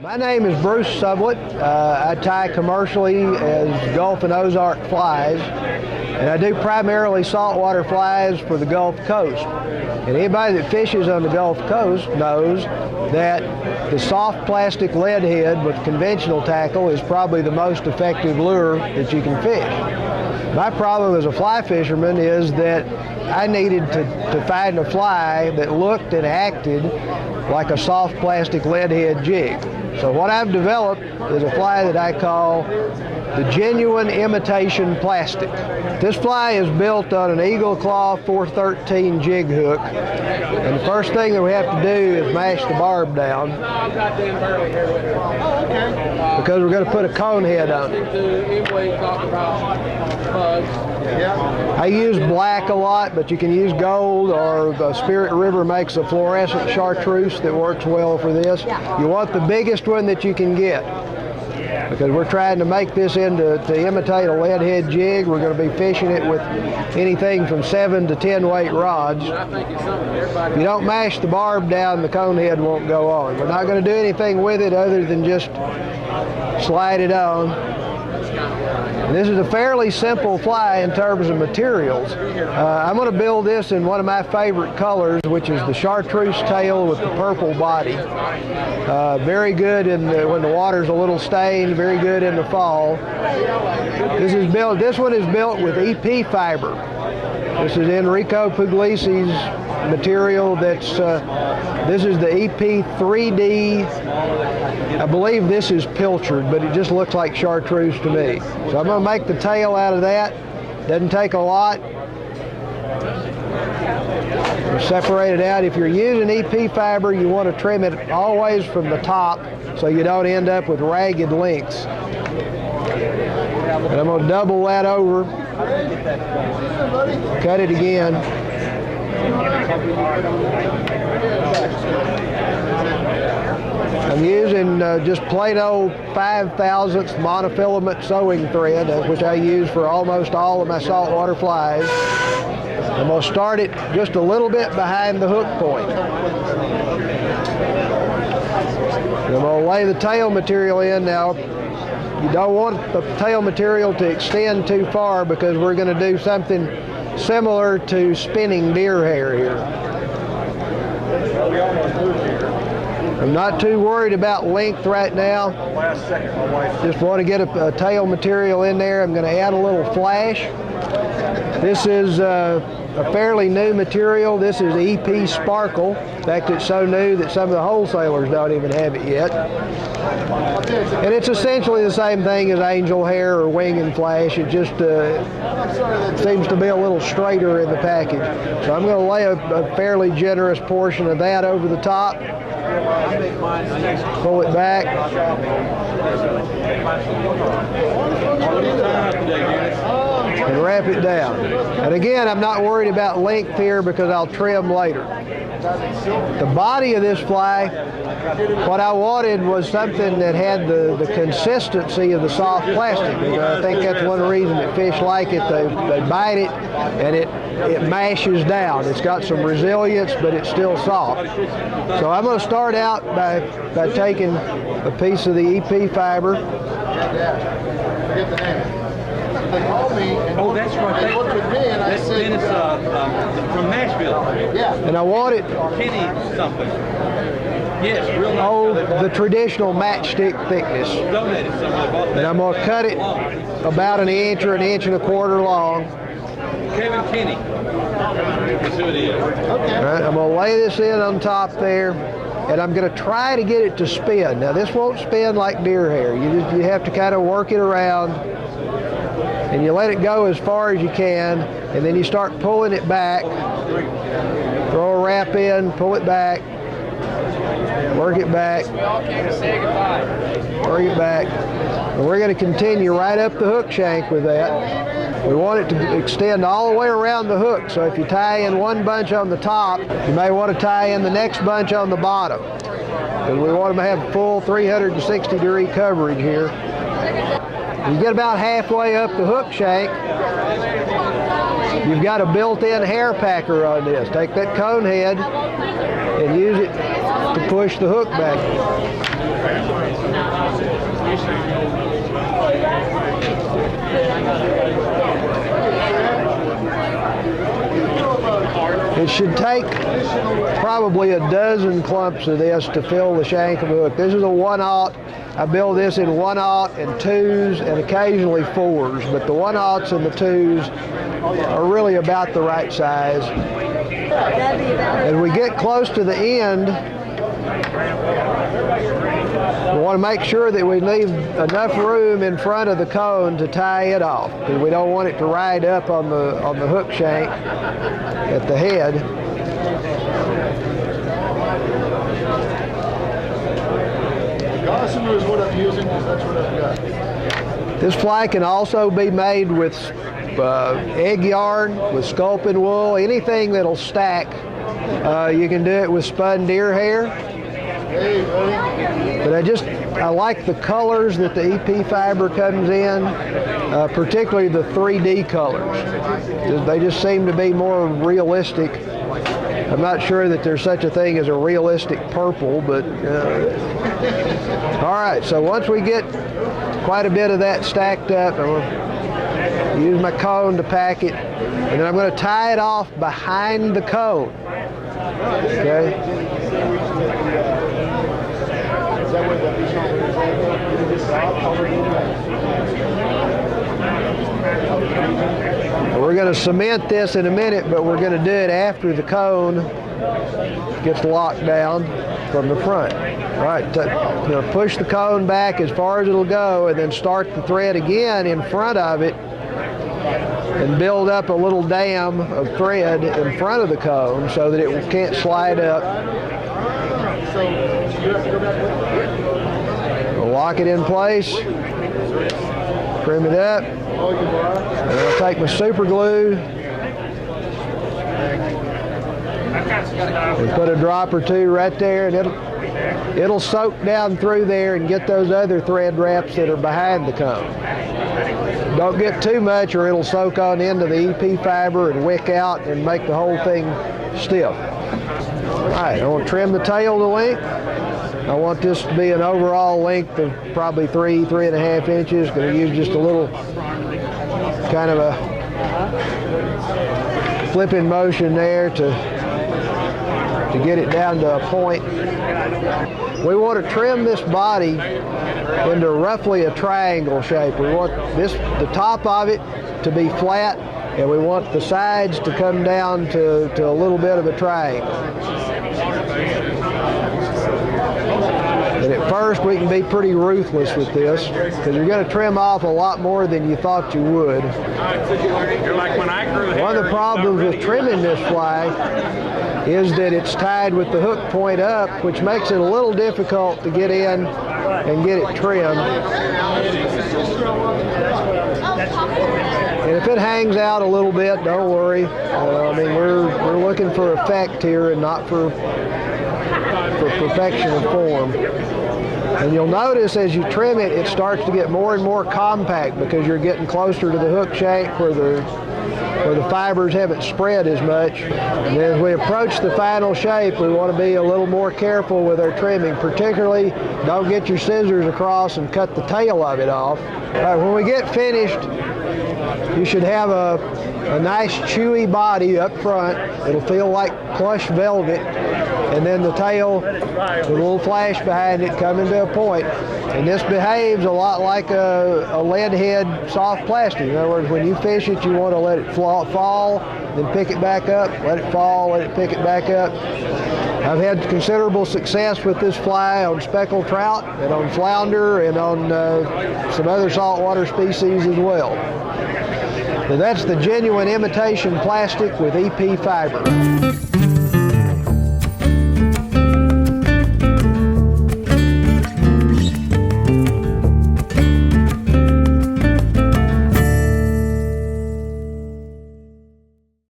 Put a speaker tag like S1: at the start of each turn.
S1: My name is Bruce Sublett. I tie commercially as Gulf and Ozark flies, and I do primarily saltwater flies for the Gulf Coast. And anybody that fishes on the Gulf Coast knows that the soft plastic lead head with conventional tackle is probably the most effective lure that you can fish. My problem as a fly fisherman is that I needed to find a fly that looked and acted like a soft plastic lead head jig. So what I've developed is a fly that I call the Genuine Imitation Plastic. This fly is built on an Eagle Claw 413 jig hook, and the first thing that we have to do is mash the barb down because we're going to put a cone head on it. I use black a lot, but you can use gold, or the Spirit River makes a fluorescent chartreuse that works well for this. You want the biggest one that you can get, because we're trying to make this to imitate a lead head jig. We're going to be fishing it with anything from 7 to 10 weight rods. If you don't mash the barb down, the cone head won't go on. We're not going to do anything with it other than just slide it on. This is a fairly simple fly in terms of materials. I'm going to build this in one of my favorite colors, which is the chartreuse tail with the purple body. Very good when the water's a little stained, very good in the fall. This one is built with EP fiber. This is Enrico Puglisi's material. This is the EP 3D. I believe this is pilchard, but it just looks like chartreuse to me. So I'm going to make the tail out of that. Doesn't take a lot. Separate it out. If you're using EP fiber, you want to trim it always from the top so you don't end up with ragged links. And I'm going to double that over. Cut it again. I'm using just plain old 5/1000 monofilament sewing thread, which I use for almost all of my saltwater flies. I'm going to start it just a little bit behind the hook point. And I'm going to lay the tail material in. Now, you don't want the tail material to extend too far, because we're going to do something similar to spinning deer hair here. I'm not too worried about length right now. Just want to get a tail material in there. I'm going to add a little flash. This is a fairly new material. This is EP Sparkle. In fact, it's so new that some of the wholesalers don't even have it yet. And it's essentially the same thing as angel hair or wing and flash. It just seems to be a little straighter in the package. So I'm going to lay a fairly generous portion of that over the top. Pull it back. And wrap it down. And again, I'm not worried about length here because I'll trim later. The body of this fly, what I wanted was something that had the consistency of the soft plastic. And I think that's one reason that fish like it. They bite it and it mashes down. It's got some resilience, but it's still soft. So I'm going to start out by taking a piece of the EP fiber.
S2: Oh, that's right. That's Dennis from Nashville.
S1: Yeah. And I want it.
S2: Kenny something. Yes, real nice.
S1: Oh, the traditional matchstick thickness. And I'm going to cut it about an inch or an inch and a quarter long.
S2: Kevin Kenny. Let's see what it is. Okay.
S1: All right, I'm going to lay this in on top there, and I'm going to try to get it to spin. Now, this won't spin like deer hair. You have to kind of work it around, and you let it go as far as you can, and then you start pulling it back. Throw a wrap in, pull it back, work it back, work it back. And we're going to continue right up the hook shank with that. We want it to extend all the way around the hook, so if you tie in one bunch on the top, you may want to tie in the next bunch on the bottom, because we want them to have full 360-degree coverage here. You get about halfway up the hook shank, you've got a built-in hair packer on this. Take that cone head and use it to push the hook back. It should take probably a dozen clumps of this to fill the shank of a hook. This is a 1/0. I build this in 1/0 and 2s and occasionally 4s, but the 1/0s and the 2s are really about the right size. As we get close to the end, we want to make sure that we leave enough room in front of the cone to tie it off, because we don't want it to ride up on the hook shank at the head.
S3: Gossamer is what I'm using, because that's what I've got.
S1: This fly can also be made with egg yarn, with sculpin wool, anything that'll stack. You can do it with spun deer hair.
S3: Hey, buddy.
S1: But I like the colors that the EP fiber comes in, particularly the 3D colors. They just seem to be more realistic. I'm not sure that there's such a thing as a realistic purple, but all right, so once we get quite a bit of that stacked up, I'm going to use my cone to pack it, and then I'm going to tie it off behind the cone. Okay? We're going to cement this in a minute, but we're going to do it after the cone gets locked down from the front. All right, push the cone back as far as it'll go, and then start the thread again in front of it and build up a little dam of thread in front of the cone so that it can't slide up. We'll lock it in place, trim it up, and I'll take my super glue and put a drop or two right there, and it'll soak down through there and get those other thread wraps that are behind the cone. Don't get too much or it'll soak on into the EP fiber and wick out and make the whole thing stiff. All right, I want to trim the tail to length. I want this to be an overall length of probably 3.5 inches. Going to use just a little kind of a flipping motion there to get it down to a point. We want to trim this body into roughly a triangle shape. We want the top of it to be flat, and we want the sides to come down to a little bit of a triangle. And at first we can be pretty ruthless with this, because you're going to trim off a lot more than you thought you would. One of the problems with trimming this fly is that it's tied with the hook point up, which makes it a little difficult to get in and get it trimmed. And if it hangs out a little bit, don't worry. I mean, we're looking for effect here and not for perfection of form. And you'll notice as you trim it, it starts to get more and more compact because you're getting closer to the hook shank where the fibers haven't spread as much. And as we approach the final shape, we want to be a little more careful with our trimming. Particularly, don't get your scissors across and cut the tail of it off. All right, when we get finished, you should have a nice chewy body up front. It'll feel like plush velvet. And then the tail with a little flash behind it coming to a point. And this behaves a lot like a lead head soft plastic. In other words, when you fish it, you want to let it fall, then pick it back up, let it fall, let it pick it back up. I've had considerable success with this fly on speckled trout and on flounder and on some other saltwater species as well. So that's the Genuine Imitation Plastic with EP fiber.